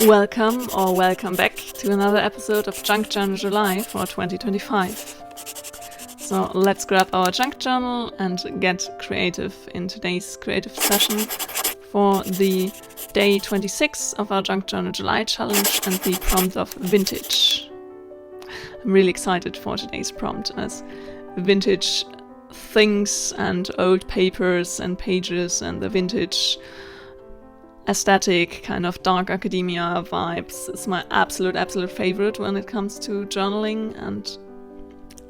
Welcome or welcome back to another episode of Junk Journal July for 2025. So let's grab our junk journal and get creative in today's creative session for the day 26 of our Junk Journal July challenge and the prompt of vintage. I'm really excited for today's prompt as vintage things and old papers and pages and the vintage aesthetic kind of dark academia vibes is my absolute favorite when it comes to journaling and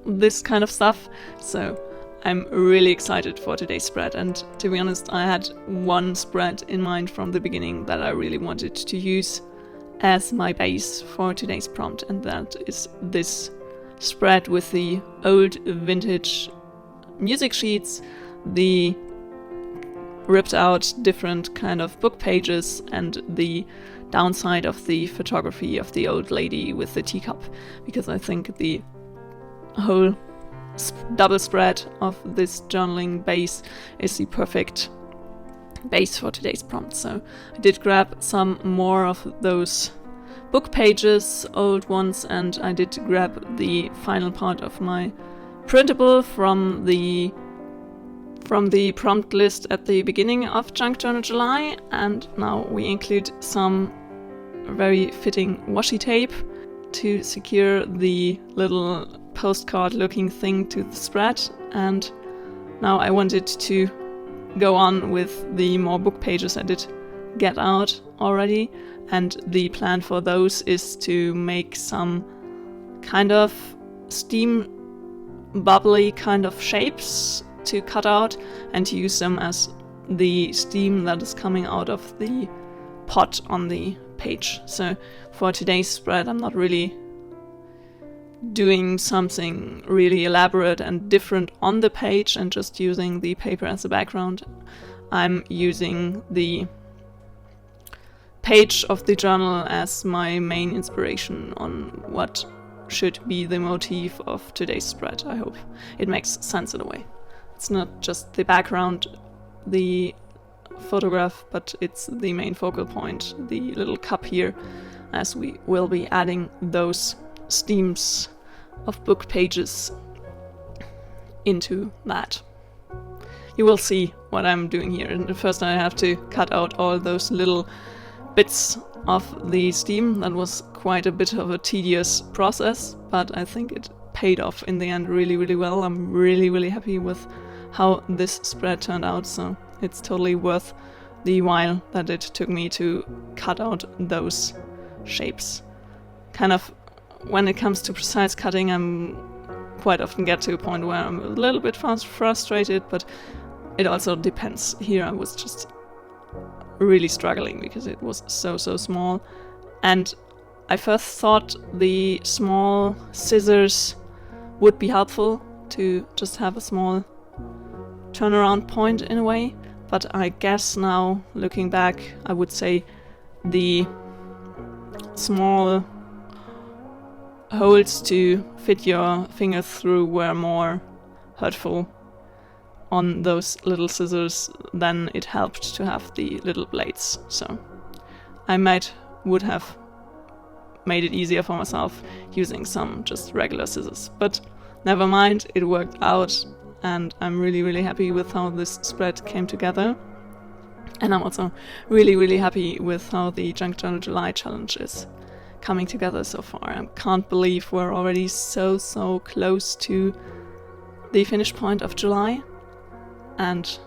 this kind of stuff. So I'm really excited for today's spread, and to be honest, I had one spread in mind from the beginning that I really wanted to use as my base for today's prompt, and that is this spread with the old vintage music sheets, the ripped out different kind of book pages, and the downside of the photography of the old lady with the teacup, because I think the whole double spread of this journaling base is the perfect base for today's prompt. So I did grab some more of those book pages, old ones, and I did grab the final part of my printable from the prompt list at the beginning of Junk Journal July, and now we include some very fitting washi tape to secure the little postcard looking thing to the spread. And now I wanted to go on with the more book pages I did get out already, and the plan for those is to make some kind of steam bubbly kind of shapes to cut out and to use them as the steam that is coming out of the pot on the page. So for today's spread, I'm not really doing something really elaborate and different on the page and just using the paper as a background. I'm using the page of the journal as my main inspiration on what should be the motif of today's spread. I hope it makes sense in a way. It's not just the background, the photograph, but it's the main focal point, the little cup here, as we will be adding those steams of book pages into that. You will see what I'm doing here. And first I have to cut out all those little bits of the steam. That was quite a bit of a tedious process, but I think it paid off in the end really well. I'm really happy with how this spread turned out, so it's totally worth the while that it took me to cut out those shapes. Kind of, when it comes to precise cutting, I'm quite often get to a point where I'm a little bit frustrated, but it also depends. Here I was just really struggling because it was so small, and I first thought the small scissors would be helpful to just have a small turnaround point in a way, but I guess now looking back I would say the small holes to fit your fingers through were more hurtful on those little scissors than it helped to have the little blades. So I would have made it easier for myself using some just regular scissors, but never mind, it worked out, and I'm really happy with how this spread came together. And I'm also really happy with how the Junk Journal July challenge is coming together so far. I can't believe we're already so close to the finish point of July. And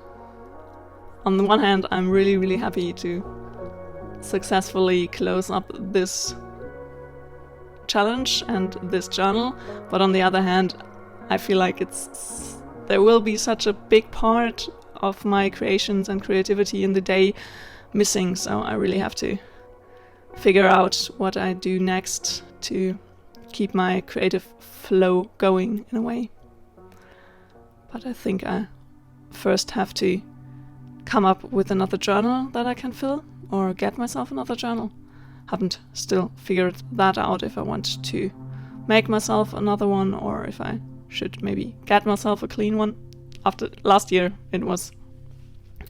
on the one hand, I'm really happy to successfully close up this challenge and this journal, but on the other hand, I feel like there will be such a big part of my creations and creativity in the day missing, so I really have to figure out what I do next to keep my creative flow going in a way. But I think I first have to come up with another journal that I can fill, or get myself another journal. Haven't still figured that out, if I want to make myself another one or if I should maybe get myself a clean one. After last year, it was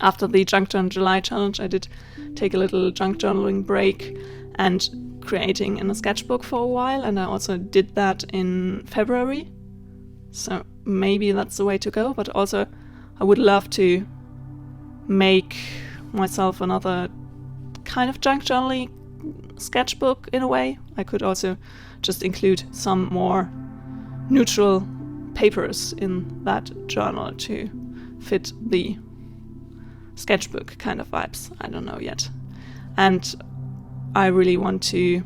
after the Junk Journal July challenge, I did take a little junk journaling break, and creating in a sketchbook for a while, and I also did that in February. So maybe that's the way to go, but also I would love to make myself another kind of junk journaling sketchbook in a way. I could also just include some more neutral papers in that journal to fit the sketchbook kind of vibes. I don't know yet. And I really want to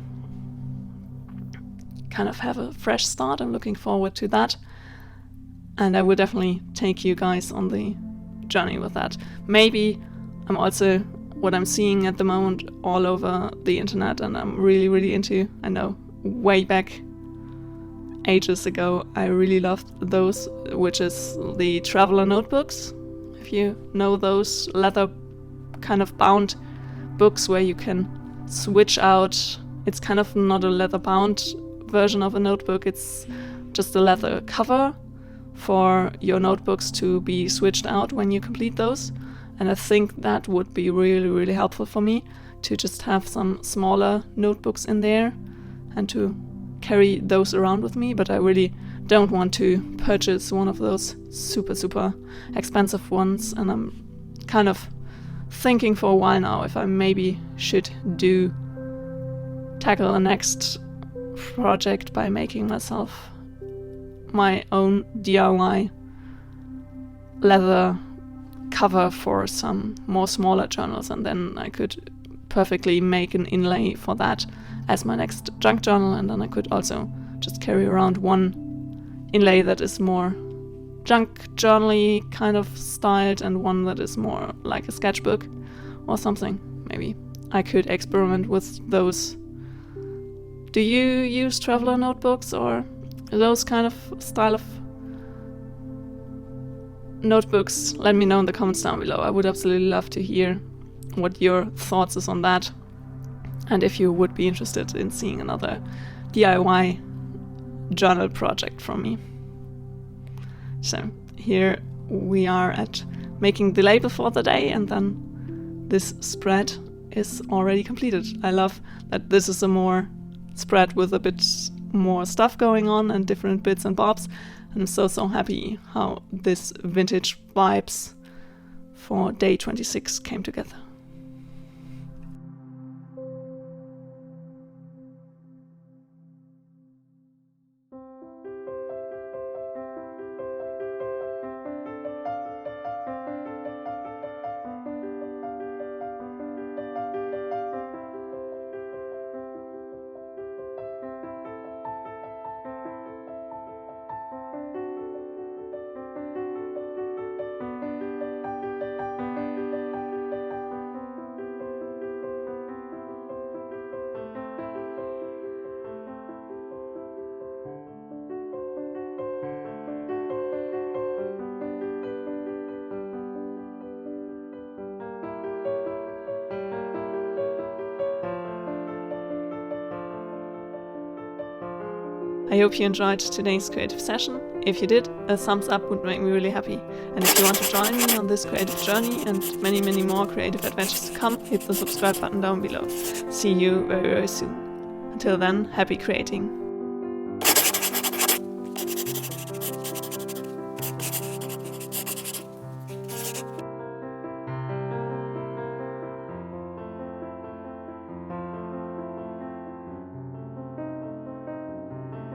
kind of have a fresh start. I'm looking forward to that. And I will definitely take you guys on the journey with that. Maybe I'm also, what I'm seeing at the moment all over the internet, and I'm really, really into, I know, way back ages ago, I really loved those, which is the traveler notebooks. If you know those leather kind of bound books where you can switch out, it's kind of not a leather bound version of a notebook, it's just a leather cover for your notebooks to be switched out when you complete those. And I think that would be really, really helpful for me to just have some smaller notebooks in there and to carry those around with me. But I really don't want to purchase one of those super, super expensive ones. And I'm kind of thinking for a while now if I maybe should tackle the next project by making myself my own DIY leather cover for some more smaller journals, and then I could perfectly make an inlay for that as my next junk journal, and then I could also just carry around one inlay that is more junk journal-y kind of styled and one that is more like a sketchbook or something. Maybe I could experiment with those. Do you use traveler notebooks or those kind of style of notebooks? Let me know in the comments down below. I would absolutely love to hear what your thoughts is on that, and if you would be interested in seeing another DIY journal project from me. So here we are at making the label for the day, and then this spread is already completed. I love that this is a more spread with a bit more stuff going on and different bits and bobs. And I'm so happy how this vintage vibes for day 26 came together. I hope you enjoyed today's creative session. If you did, a thumbs up would make me really happy. And if you want to join me on this creative journey and many, many more creative adventures to come, hit the subscribe button down below. See you very, very soon. Until then, happy creating.